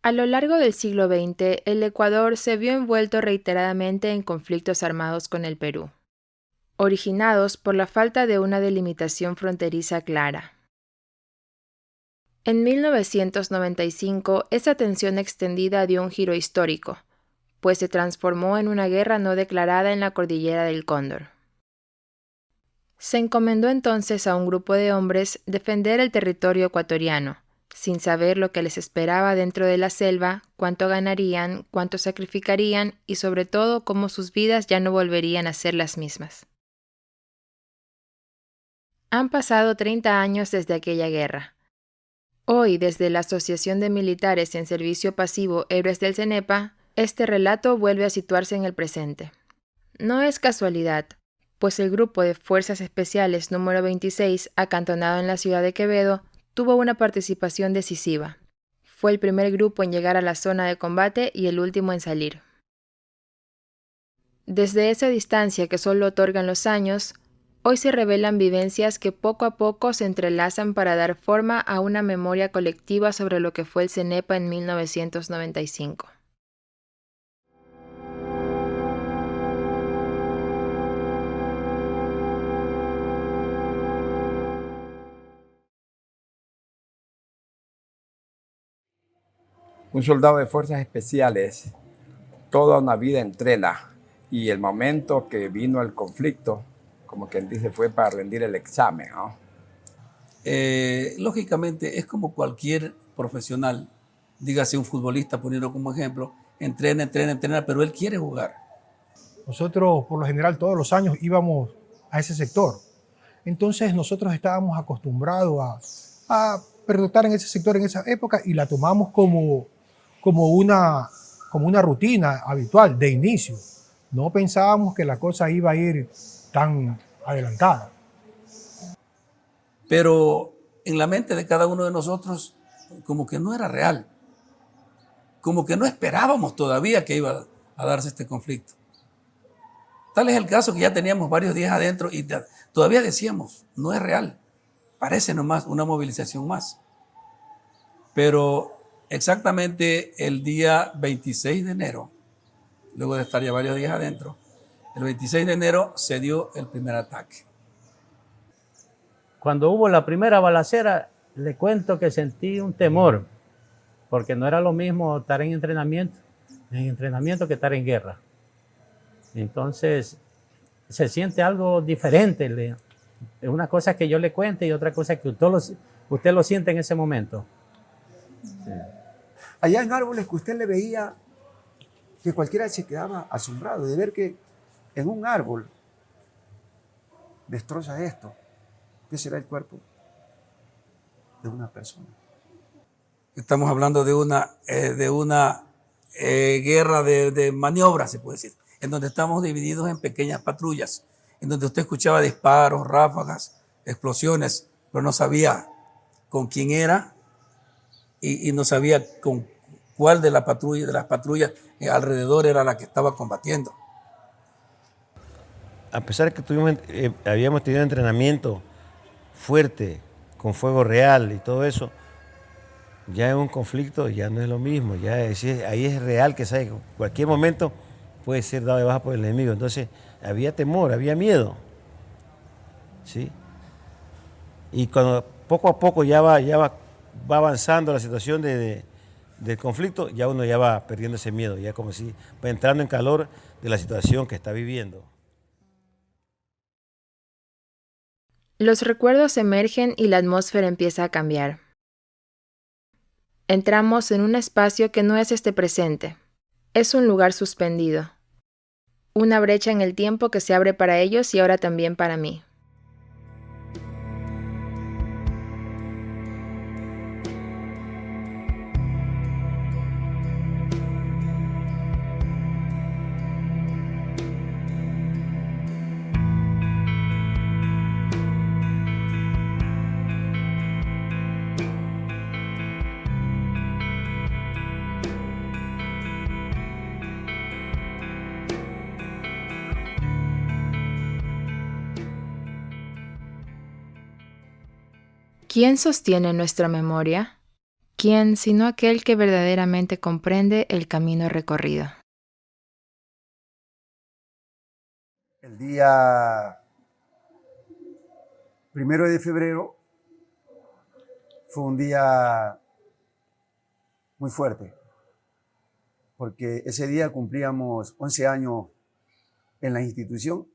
A lo largo del siglo XX, el Ecuador se vio envuelto reiteradamente en conflictos armados con el Perú, originados por la falta de una delimitación fronteriza clara. En 1995, esa tensión extendida dio un giro histórico, pues se transformó en una guerra no declarada en la cordillera del Cóndor. Se encomendó entonces a un grupo de hombres defender el territorio ecuatoriano, sin saber lo que les esperaba dentro de la selva, cuánto ganarían, cuánto sacrificarían y sobre todo cómo sus vidas ya no volverían a ser las mismas. Han pasado 30 años desde aquella guerra. Hoy, desde la Asociación de Militares en Servicio Pasivo Héroes del CENEPA, este relato vuelve a situarse en el presente. No es casualidad, pues el Grupo de Fuerzas Especiales número 26, acantonado en la ciudad de Quevedo, tuvo una participación decisiva. Fue el primer grupo en llegar a la zona de combate y el último en salir. Desde esa distancia que solo otorgan los años, hoy se revelan vivencias que poco a poco se entrelazan para dar forma a una memoria colectiva sobre lo que fue el CENEPA en 1995. Un soldado de fuerzas especiales, toda una vida entrena, y el momento que vino el conflicto, como quien dice, fue para rendir el examen, ¿no? Lógicamente es como cualquier profesional, dígase un futbolista, poniendo como ejemplo, entrena, pero él quiere jugar. Nosotros, por lo general, todos los años íbamos a ese sector. Entonces nosotros estábamos acostumbrados a pernoctar en ese sector en esa época y la tomamos como una rutina habitual de inicio. No pensábamos que la cosa iba a ir tan adelantada. Pero en la mente de cada uno de nosotros como que no era real, como que no esperábamos todavía que iba a darse este conflicto. Tal es el caso que ya teníamos varios días adentro y todavía decíamos, no es real, parece nomás una movilización más. Pero exactamente el día 26 de enero, luego de estar ya varios días adentro, el 26 de enero se dio el primer ataque. Cuando hubo la primera balacera, le cuento que sentí un temor, porque no era lo mismo estar en entrenamiento que estar en guerra. Entonces, se siente algo diferente. Es una cosa que yo le cuente y otra cosa que usted lo siente en ese momento. Sí. Allá en árboles que usted le veía que cualquiera se quedaba asombrado de ver que en un árbol destroza esto. ¿Qué será el cuerpo de una persona? Estamos hablando de una guerra de maniobras, se puede decir, en donde estamos divididos en pequeñas patrullas, en donde usted escuchaba disparos, ráfagas, explosiones, pero no sabía con quién era y no sabía con cuál de las patrullas alrededor era la que estaba combatiendo. A pesar de que habíamos tenido entrenamiento fuerte, con fuego real y todo eso, ya en un conflicto ya no es lo mismo, ahí es real que sabe que en cualquier momento puede ser dado de baja por el enemigo. Entonces había temor, había miedo, ¿sí? Y cuando poco a poco ya va avanzando la situación del conflicto, ya uno ya va perdiendo ese miedo, ya como si va entrando en calor de la situación que está viviendo. Los recuerdos emergen y la atmósfera empieza a cambiar. Entramos en un espacio que no es este presente. Es un lugar suspendido. Una brecha en el tiempo que se abre para ellos y ahora también para mí. ¿Quién sostiene nuestra memoria? ¿Quién sino aquel que verdaderamente comprende el camino recorrido? El día 1 de febrero fue un día muy fuerte, porque ese día cumplíamos 11 años en la institución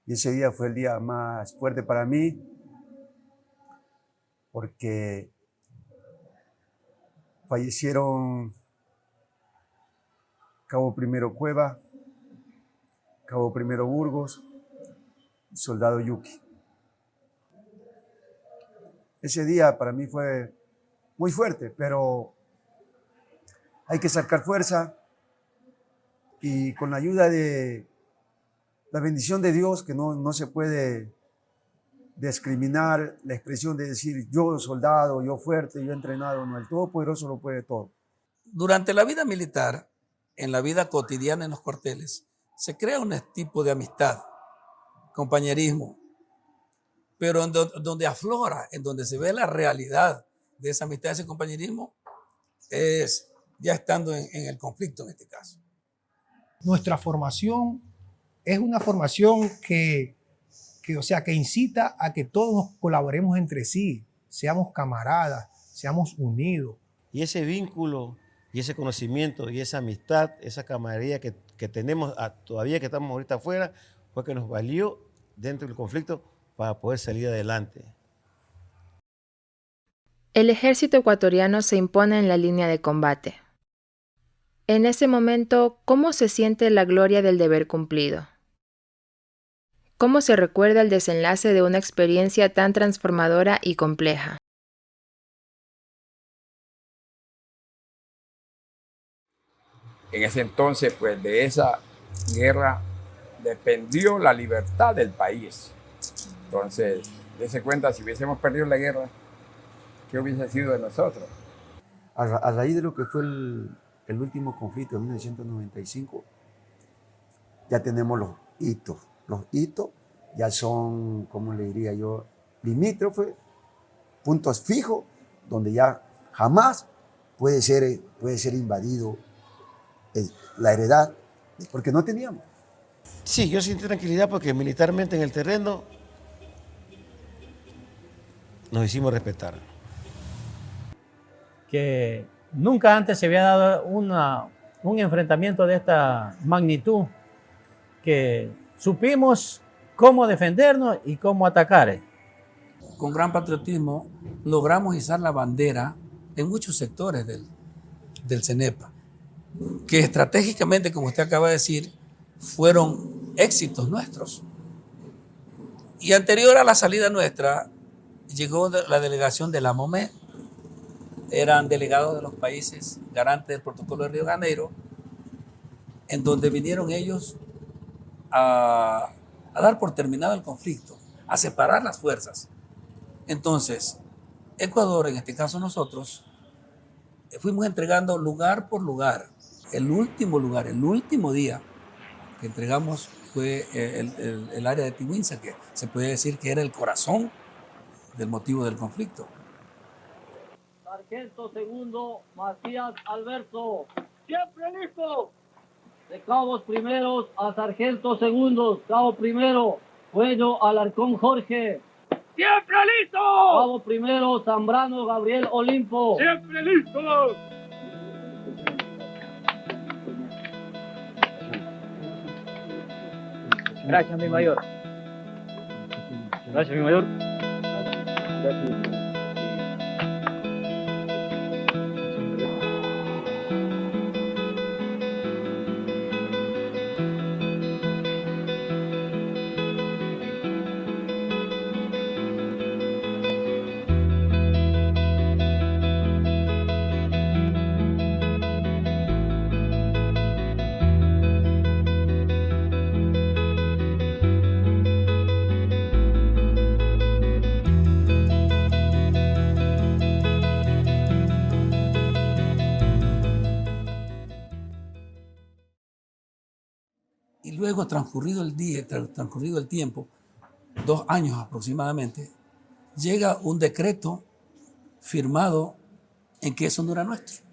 y ese día fue el día más fuerte para mí, porque fallecieron Cabo Primero Cueva, Cabo Primero Burgos, Soldado Yuki. Ese día para mí fue muy fuerte, pero hay que sacar fuerza y con la ayuda de la bendición de Dios, que no se puede discriminar la expresión de decir yo soldado, yo fuerte, yo entrenado, no, el Todopoderoso lo puede todo. Durante la vida militar, en la vida cotidiana en los cuarteles, se crea un tipo de amistad, compañerismo, pero donde aflora, en donde se ve la realidad de esa amistad, ese compañerismo, es ya estando en el conflicto en este caso. Nuestra formación es una formación que incita a que todos nos colaboremos entre sí, seamos camaradas, seamos unidos. Y ese vínculo y ese conocimiento y esa amistad, esa camaradería que tenemos todavía que estamos ahorita afuera, fue que nos valió dentro del conflicto para poder salir adelante. El ejército ecuatoriano se impone en la línea de combate. En ese momento, ¿cómo se siente la gloria del deber cumplido? ¿Cómo se recuerda el desenlace de una experiencia tan transformadora y compleja? En ese entonces, pues de esa guerra dependió la libertad del país. Entonces, dése cuenta, si hubiésemos perdido la guerra, ¿qué hubiese sido de nosotros? A raíz de lo que fue el último conflicto de 1995, ya tenemos los hitos. Los hitos ya son, ¿cómo le diría yo?, limítrofes, puntos fijos, donde ya jamás puede ser invadido la heredad, porque no teníamos. Sí, yo sentí tranquilidad porque militarmente en el terreno nos hicimos respetar. Que nunca antes se había dado un enfrentamiento de esta magnitud, que supimos cómo defendernos y cómo atacar. Con gran patriotismo logramos izar la bandera en muchos sectores del CENEPA, que estratégicamente, como usted acaba de decir, fueron éxitos nuestros. Y anterior a la salida nuestra, llegó la delegación de la MOME, eran delegados de los países garantes del protocolo de Río de Janeiro, en donde vinieron ellos a dar por terminado el conflicto, a separar las fuerzas. Entonces, Ecuador, en este caso nosotros, fuimos entregando lugar por lugar. El último día que entregamos fue el área de Tiwinza, que se puede decir que era el corazón del motivo del conflicto. Sargento segundo Matías Alberto, siempre listo. De cabos primeros a sargento segundos, cabo primero, Cuello Alarcón Jorge. ¡Siempre listo! Cabo primero, Zambrano Gabriel Olimpo. ¡Siempre listo! Gracias, mi mayor. Gracias, mi mayor. Gracias. Y luego, transcurrido el tiempo, 2 años aproximadamente, llega un decreto firmado en que eso no era nuestro.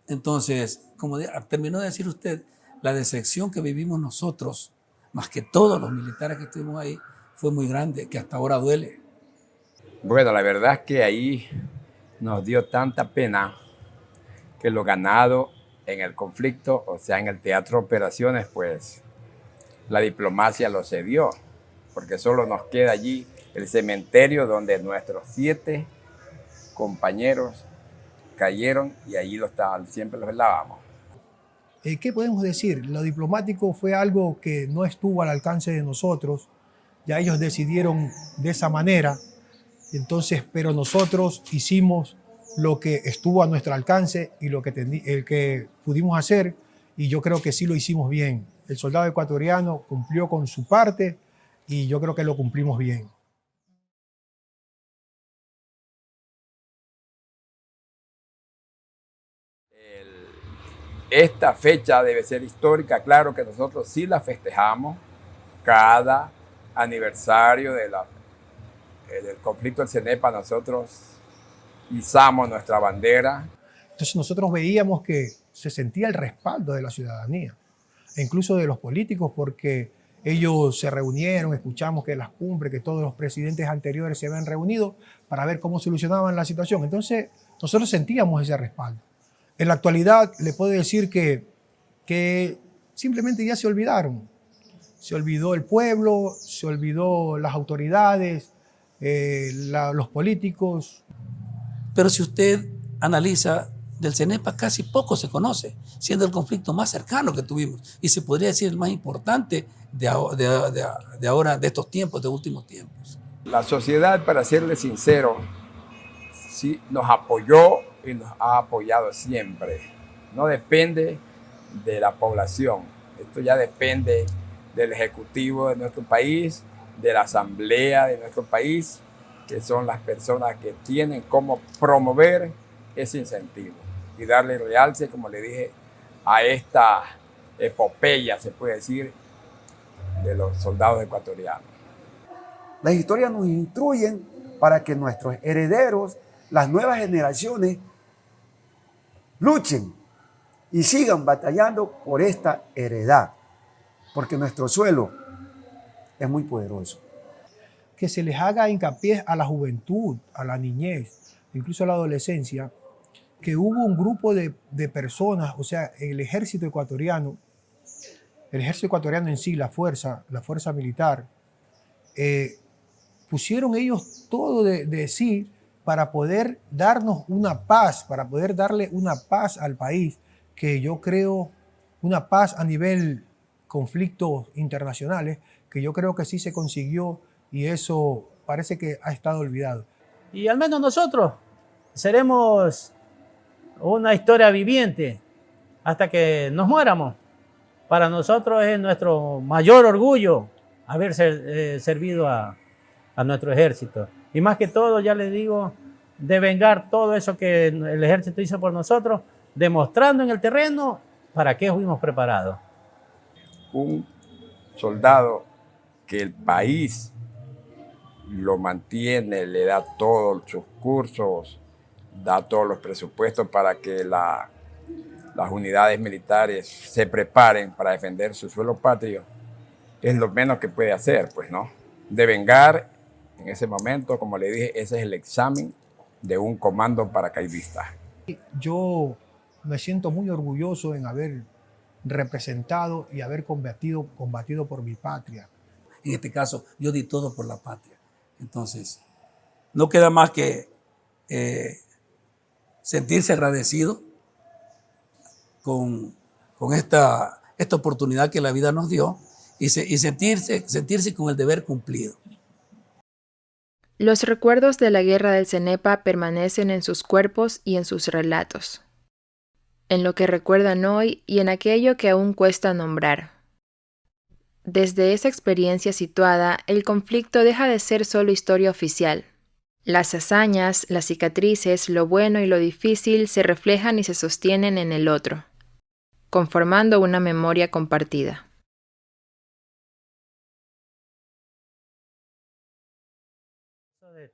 Entonces, como terminó de decir usted, la decepción que vivimos nosotros, más que todos los militares que estuvimos ahí, fue muy grande, que hasta ahora duele. Bueno, la verdad es que ahí nos dio tanta pena que lo ganado en el conflicto, o sea, en el teatro de operaciones, pues la diplomacia lo cedió, porque solo nos queda allí el cementerio donde nuestros 7 compañeros cayeron y allí siempre los velábamos. ¿Qué podemos decir? Lo diplomático fue algo que no estuvo al alcance de nosotros, ya ellos decidieron de esa manera, entonces, pero nosotros hicimos lo que estuvo a nuestro alcance y lo que pudimos hacer, y yo creo que sí lo hicimos bien. El soldado ecuatoriano cumplió con su parte y yo creo que lo cumplimos bien. Esta fecha debe ser histórica, claro que nosotros sí la festejamos cada aniversario del conflicto del CENEPA, nosotros izamos nuestra bandera. Entonces nosotros veíamos que se sentía el respaldo de la ciudadanía, e incluso de los políticos, porque ellos se reunieron, escuchamos que las cumbres, que todos los presidentes anteriores se habían reunido para ver cómo solucionaban la situación. Entonces nosotros sentíamos ese respaldo. En la actualidad le puedo decir que simplemente ya se olvidaron. Se olvidó el pueblo, se olvidó las autoridades, los políticos. Pero si usted analiza, del CENEPA casi poco se conoce, siendo el conflicto más cercano que tuvimos y se podría decir el más importante de ahora, de estos tiempos, de últimos tiempos. La sociedad, para serle sincero, sí nos apoyó y nos ha apoyado siempre. No depende de la población, esto ya depende del Ejecutivo de nuestro país, de la Asamblea de nuestro país, que son las personas que tienen cómo promover ese incentivo y darle realce, como le dije, a esta epopeya, se puede decir, de los soldados ecuatorianos. Las historias nos instruyen para que nuestros herederos, las nuevas generaciones, luchen y sigan batallando por esta heredad, porque nuestro suelo es muy poderoso. Que se les haga hincapié a la juventud, a la niñez, incluso a la adolescencia, que hubo un grupo de personas, o sea, el ejército ecuatoriano en sí, la fuerza militar, pusieron ellos todo de sí para poder darnos una paz, para poder darle una paz al país, que yo creo, una paz a nivel conflictos internacionales, que yo creo que sí se consiguió y eso parece que ha estado olvidado. Y al menos nosotros seremos una historia viviente hasta que nos muéramos. Para nosotros es nuestro mayor orgullo haber servido a nuestro ejército. Y más que todo, ya les digo, de vengar todo eso que el ejército hizo por nosotros, demostrando en el terreno para qué fuimos preparados. Un soldado que el país lo mantiene, le da todos sus cursos, da todos los presupuestos para que las unidades militares se preparen para defender su suelo patrio, es lo menos que puede hacer, pues, ¿no? De vengar en ese momento, como le dije, ese es el examen de un comando paracaidista. Yo me siento muy orgulloso en haber representado y haber combatido por mi patria. En este caso, yo di todo por la patria. Entonces, no queda más que sentirse agradecido con esta oportunidad que la vida nos dio y sentirse con el deber cumplido. Los recuerdos de la guerra del CENEPA permanecen en sus cuerpos y en sus relatos, en lo que recuerdan hoy y en aquello que aún cuesta nombrar. Desde esa experiencia situada, el conflicto deja de ser solo historia oficial. Las hazañas, las cicatrices, lo bueno y lo difícil se reflejan y se sostienen en el otro, conformando una memoria compartida.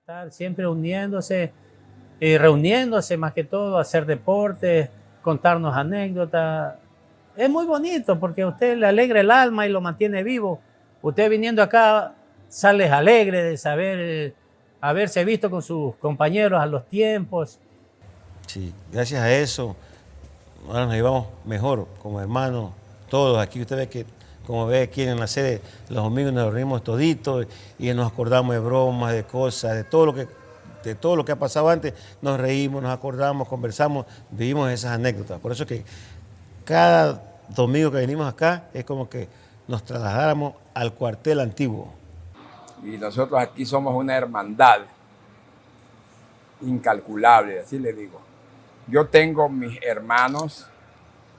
estar siempre uniéndose y reuniéndose más que todo, hacer deporte, contarnos anécdotas. Es muy bonito porque a usted le alegra el alma y lo mantiene vivo. Usted viniendo acá sale alegre de saber haberse visto con sus compañeros a los tiempos. Sí, gracias a eso, ahora nos llevamos mejor como hermanos, todos. Aquí usted ve que, como ve aquí en la sede, los domingos nos reunimos toditos y nos acordamos de bromas, de cosas, de todo lo que ha pasado antes. Nos reímos, nos acordamos, conversamos, vivimos esas anécdotas. Por eso que cada domingo que venimos acá es como que nos trasladáramos al cuartel antiguo. Y nosotros aquí somos una hermandad incalculable, así le digo. Yo tengo mis hermanos,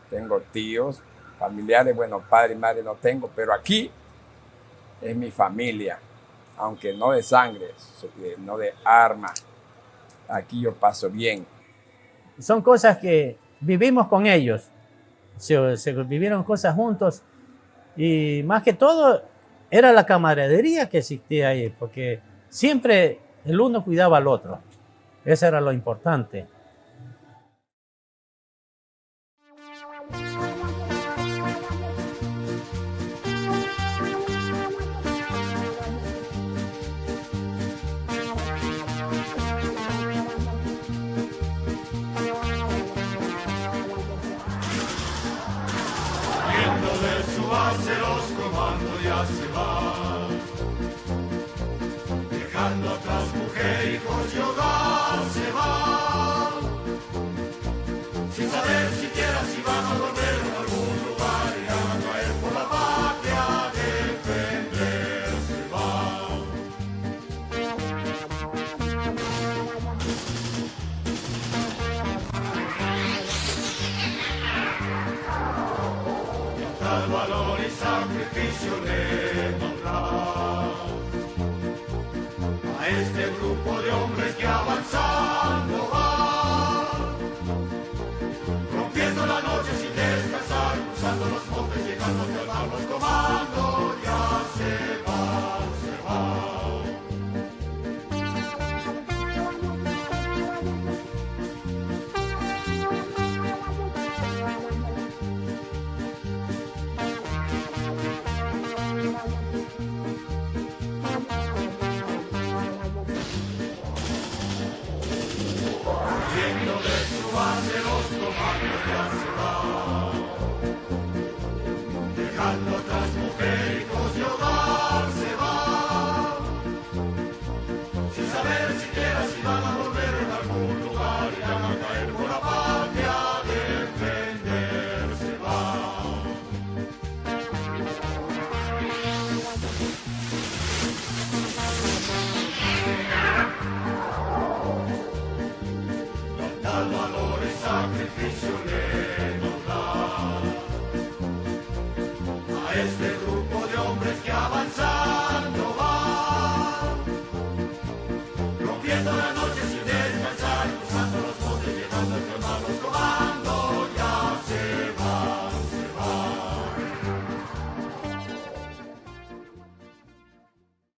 tengo tíos, familiares, bueno, padre y madre no tengo, pero aquí es mi familia, aunque no de sangre, no de armas. Aquí yo paso bien. Son cosas que vivimos con ellos, se vivieron cosas juntos y más que todo era la camaradería que existía ahí, porque siempre el uno cuidaba al otro. Eso era lo importante. Dejando atrás mujer, hijos y hogar se va, sin saber siquiera si van a volver a algún lugar, irán a caer por la patria a defenderse van. Tal valor y sacrificio le nombrar a este grupo de hombres que avanzando va, rompiendo la noche sin descansar, cruzando los montes, llegando hasta los comandos, ya se va, se va. Dejando atrás mujer, hijos y hogar se va, sin saber siquiera si van a volver en algún lugar, irán a caer por la patria a defenderse van. Tal valor y sacrificio le nos da a este grupo